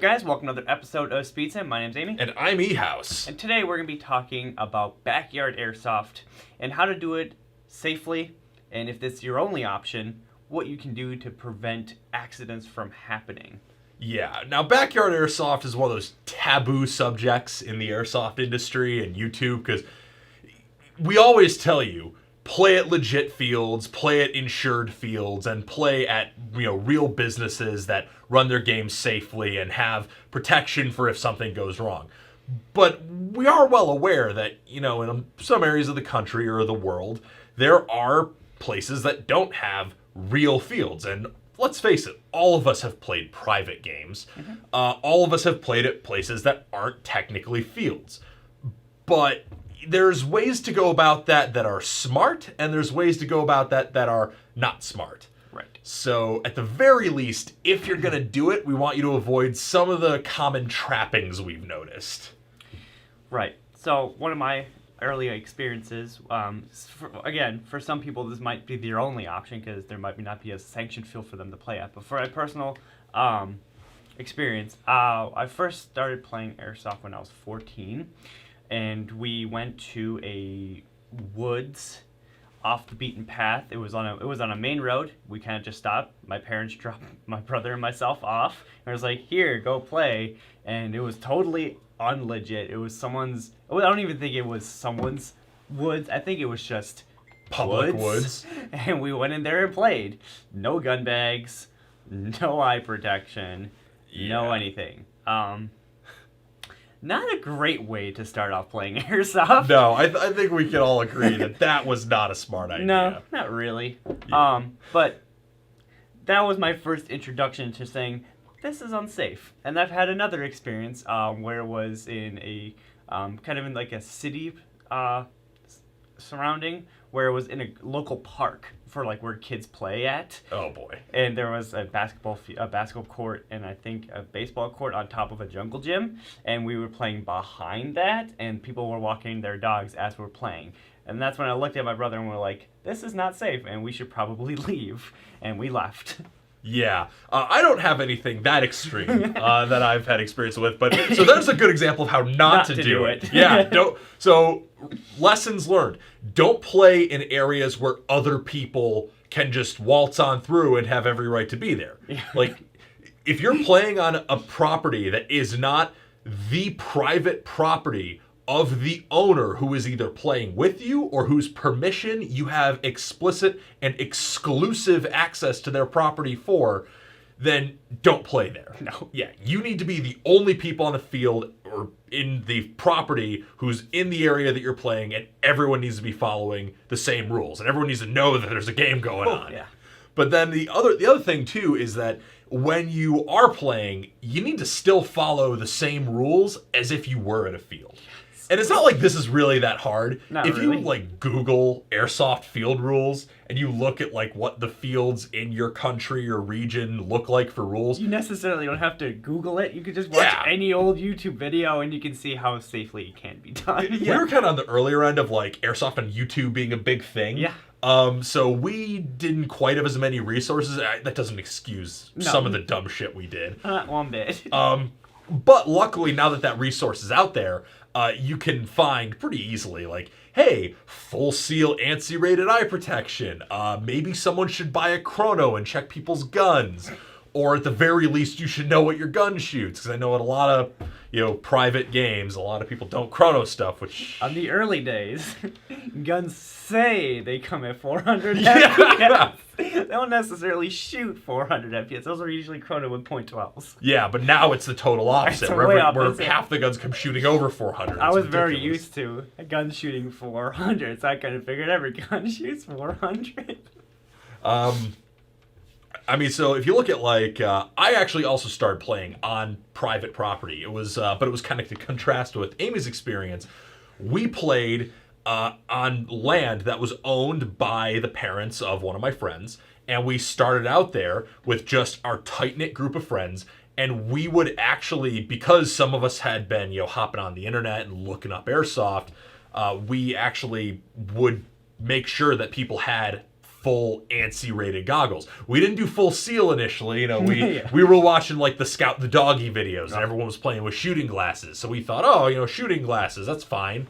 guys? Welcome to another episode of SpeedSim. My name's Amy. And I'm E-House. And today we're going to be talking about backyard airsoft and how to do it safely, and if this is your only option, what you can do to prevent accidents from happening. Yeah, now backyard airsoft is one of those taboo subjects in the airsoft industry and YouTube, because we always tell you, play at legit fields, play at insured fields, and play at real businesses that run their games safely and have protection for if something goes wrong. But we are well aware that, in some areas of the country or the world, there are places that don't have real fields. And let's face it, all of us have played private games. All of us have played at places that aren't technically fields. But there's ways to go about that are smart, and there's ways to go about that are not smart. Right. So, at the very least, if you're going to do it, we want you to avoid some of the common trappings we've noticed. Right. So, one of my early experiences, for some people this might be their only option because there might not be a sanctioned field for them to play at. But for a personal experience, I first started playing airsoft when I was 14. And we went to a woods off the beaten path. It was on a main road. We kind of just stopped. My parents dropped my brother and myself off. And it was like, here, go play. And it was totally unlegit. It was someone's. I don't even think it was someone's woods. I think it was just public woods. And we went in there and played. No gun bags, no eye protection, no anything. Not a great way to start off playing airsoft. No, I think we can all agree that was not a smart idea. No, not really. Yeah. But that was my first introduction to saying, this is unsafe. And I've had another experience where it was in a, kind of in like a city surrounding, where it was in a local park for like where kids play at. Oh boy. And there was a basketball court and I think a baseball court on top of a jungle gym, and we were playing behind that, and people were walking their dogs as we were playing. And that's when I looked at my brother and we were like, this is not safe and we should probably leave. And we left. Yeah, I don't have anything that extreme that I've had experience with, but so there's a good example of how not to do it. Yeah, don't. So lessons learned: don't play in areas where other people can just waltz on through and have every right to be there. Yeah. Like, if you're playing on a property that is not the private property of the owner who is either playing with you or whose permission you have explicit and exclusive access to their property for, then don't play there. No. Yeah, you need to be the only people on the field or in the property who's in the area that you're playing, and everyone needs to be following the same rules, and everyone needs to know that there's a game going on. Yeah. But then the other thing too is that when you are playing, you need to still follow the same rules as if you were at a field. And it's not like this is really that hard. If you Google airsoft field rules and you look at what the fields in your country or region look like for rules, you necessarily don't have to Google it. You could just watch any old YouTube video and you can see how safely it can be done. We were kind of on the earlier end of airsoft on YouTube being a big thing. Yeah. So we didn't quite have as many resources. That doesn't excuse some of the dumb shit we did. Not one bit. But luckily, now that resource is out there, you can find pretty easily, hey, full seal ANSI rated eye protection. Maybe someone should buy a chrono and check people's guns. Or at the very least, you should know what your gun shoots. Because I know in a lot of, private games, a lot of people don't chrono stuff, which... On the early days, guns say they come at 400 Yeah. FPS. They don't necessarily shoot 400 FPS. Those are usually chrono with .12s. Yeah, but now it's the total opposite, where half the guns come shooting over 400. I was very used to a gun shooting 400, so I kind of figured every gun shoots 400. So if you look at I actually also started playing on private property. It was, but it was kind of to contrast with Amy's experience. We played on land that was owned by the parents of one of my friends, and we started out there with just our tight-knit group of friends. And we would actually, because some of us had been, hopping on the internet and looking up airsoft, we actually would make sure that people had full ANSI rated goggles. We didn't do full seal initially. You know, Yeah. we were watching like the Scout the Doggy videos, and everyone was playing with shooting glasses. So we thought, oh, you know, shooting glasses, that's fine.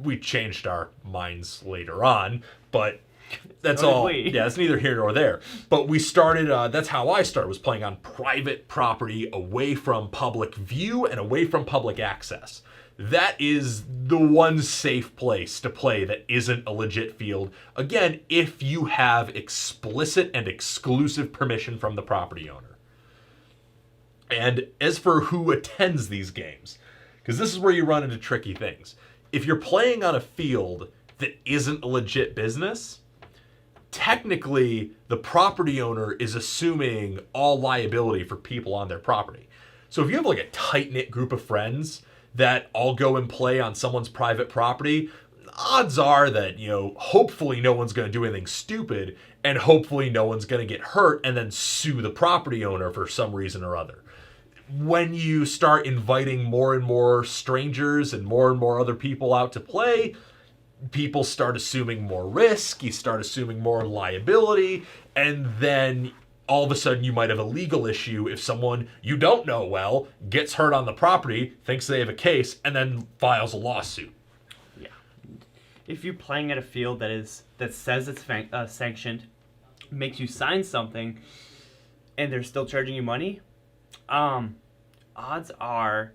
We changed our minds later on, but that's So did all. we. Yeah, it's neither here nor there. But we started. That's how I started. Was playing on private property, away from public view and away from public access. That is the one safe place to play that isn't a legit field. Again, if you have explicit and exclusive permission from the property owner. And as for who attends these games, because this is where you run into tricky things. If you're playing on a field that isn't a legit business, technically the property owner is assuming all liability for people on their property. So if you have like a tight-knit group of friends that all go and play on someone's private property, odds are that, you know, hopefully no one's going to do anything stupid, and hopefully no one's going to get hurt and then sue the property owner for some reason or other. When you start inviting more and more strangers and more other people out to play, people start assuming more risk, you start assuming more liability, and then all of a sudden you might have a legal issue if someone you don't know well gets hurt on the property, thinks they have a case, and then files a lawsuit. Yeah. If you're playing at a field that says it's sanctioned, makes you sign something, and they're still charging you money, odds are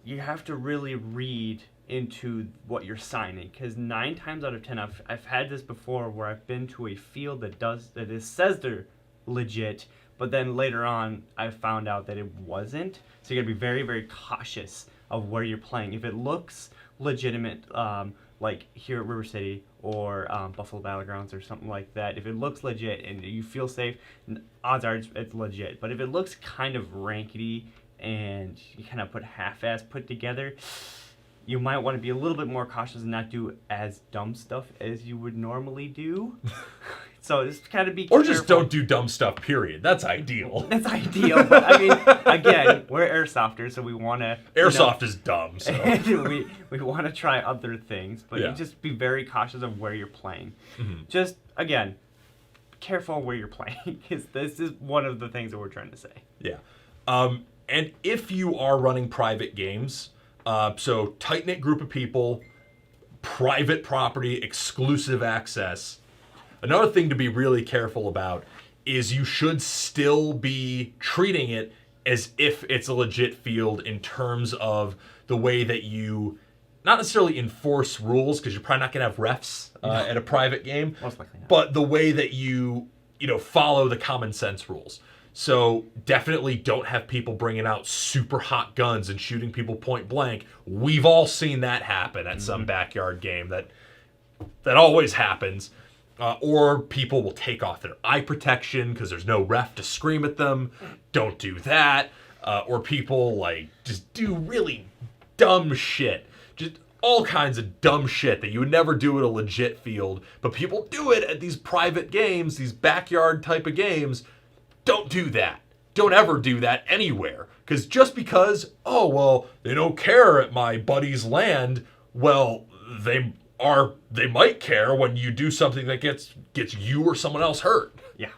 you have to really read into what you're signing, because 9 times out of 10 I've had this before where I've been to a field that says they're legit, but then later on I found out that it wasn't. So you gotta be very, very cautious of where you're playing. If it looks legitimate, like here at River City or Buffalo Battlegrounds or something like that, if it looks legit and you feel safe, odds are it's legit. But if it looks kind of rankedy and you kind of half-ass put together, you might want to be a little bit more cautious and not do as dumb stuff as you would normally do. So just kind of be Or careful. just don't do dumb stuff, period. That's ideal. That's ideal, but I mean, again, we're airsofters, so we want to... Airsoft is dumb, so... we want to try other things, but Yeah. you just be very cautious of where you're playing. Mm-hmm. Just, again, careful where you're playing, because this is one of the things that we're trying to say. Yeah. And if you are running private games, so tight-knit group of people, private property, exclusive access, another thing to be really careful about is you should still be treating it as if it's a legit field in terms of the way that you not necessarily enforce rules, because you're probably not going to have refs at a private game, Most likely not. but the way that you follow the common sense rules. So definitely don't have people bringing out super hot guns and shooting people point blank. We've all seen that happen at some backyard game. That always happens. Or people will take off their eye protection because there's no ref to scream at them. Don't do that. Or people like just do really dumb shit. Just all kinds of dumb shit that you would never do at a legit field. But people do it at these private games, these backyard type of games. Don't do that. Don't ever do that anywhere. Because just because, oh, well, they don't care at my buddy's land, well, they might care when you do something that gets you or someone else hurt. Yeah.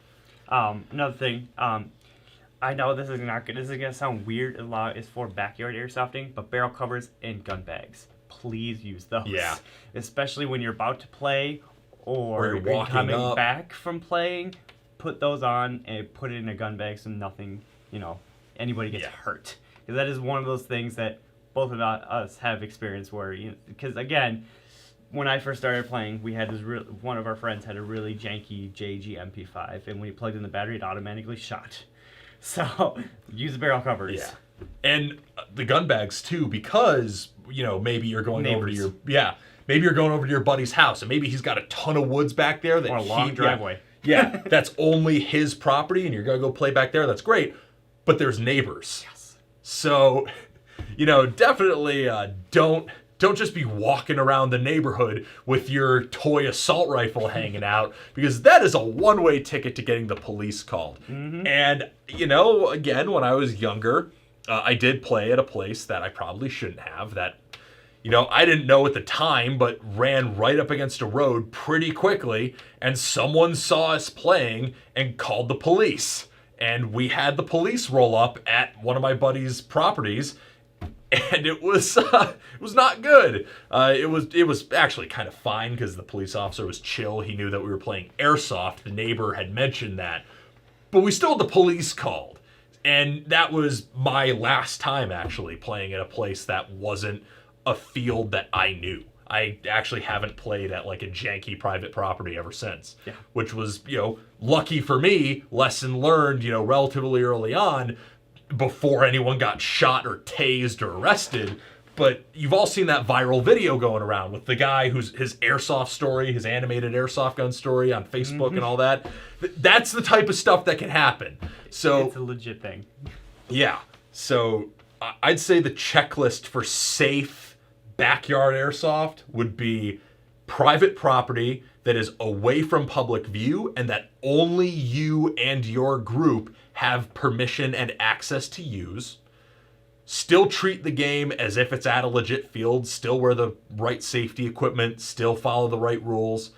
Another thing, I know this is gonna sound weird. A lot is for backyard airsofting, but barrel covers and gun bags. Please use those. Yeah. Especially when you're about to play or you're walking coming up. back from playing. Put those on and put it in a gun bag so nothing, anybody gets hurt. Because that is one of those things that both of us have experienced where, because again, when I first started playing, we had one of our friends had a really janky JG MP5, and when he plugged in the battery, it automatically shot. So use the barrel covers. Yeah. And the gun bags too, because maybe you're going over to your buddy's house, and maybe he's got a ton of woods back there that Or a long driveway. Yeah, that's only his property, and you're gonna go play back there. That's great, but there's neighbors. Yes. So, definitely don't just be walking around the neighborhood with your toy assault rifle hanging out, because that is a one-way ticket to getting the police called. Mm-hmm. And again, when I was younger, I did play at a place that I probably shouldn't have. That I didn't know at the time, but ran right up against a road pretty quickly, and someone saw us playing and called the police. And we had the police roll up at one of my buddy's properties, and it was not good. It was actually kind of fine because the police officer was chill. He knew that we were playing Airsoft. The neighbor had mentioned that, but we still had the police called, and that was my last time actually playing at a place that wasn't a field that I knew. I actually haven't played at like a janky private property ever since, which was, lucky for me, lesson learned, relatively early on before anyone got shot or tased or arrested. But you've all seen that viral video going around with the guy who's his airsoft story, his animated airsoft gun story on Facebook and all that. That's the type of stuff that can happen. So it's a legit thing. Yeah. So I'd say the checklist for safe backyard airsoft would be private property that is away from public view and that only you and your group have permission and access to use. Still treat the game as if it's at a legit field, still wear the right safety equipment, still follow the right rules,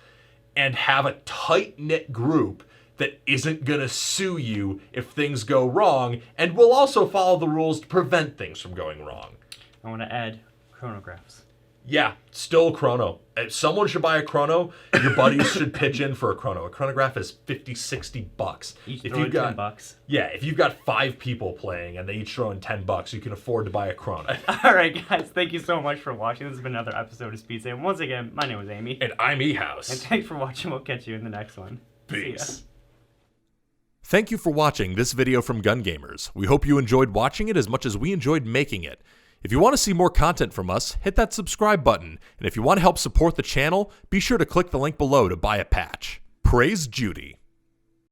and have a tight-knit group that isn't going to sue you if things go wrong, and will also follow the rules to prevent things from going wrong. I want to add chronographs. Yeah, still a chrono. If someone should buy a chrono, your buddies should pitch in for a chrono. A chronograph is $50-$60. Each if throw you've in got $10. Yeah, if you've got 5 people playing and they each throw in $10, you can afford to buy a chrono. All right, guys, thank you so much for watching. This has been another episode of SpeedSim. Once again, my name is Amy. And I'm E-House. And thanks for watching. We'll catch you in the next one. Peace. Thank you for watching this video from Gun Gamers. We hope you enjoyed watching it as much as we enjoyed making it. If you want to see more content from us, hit that subscribe button. And if you want to help support the channel, be sure to click the link below to buy a patch. Praise Judy.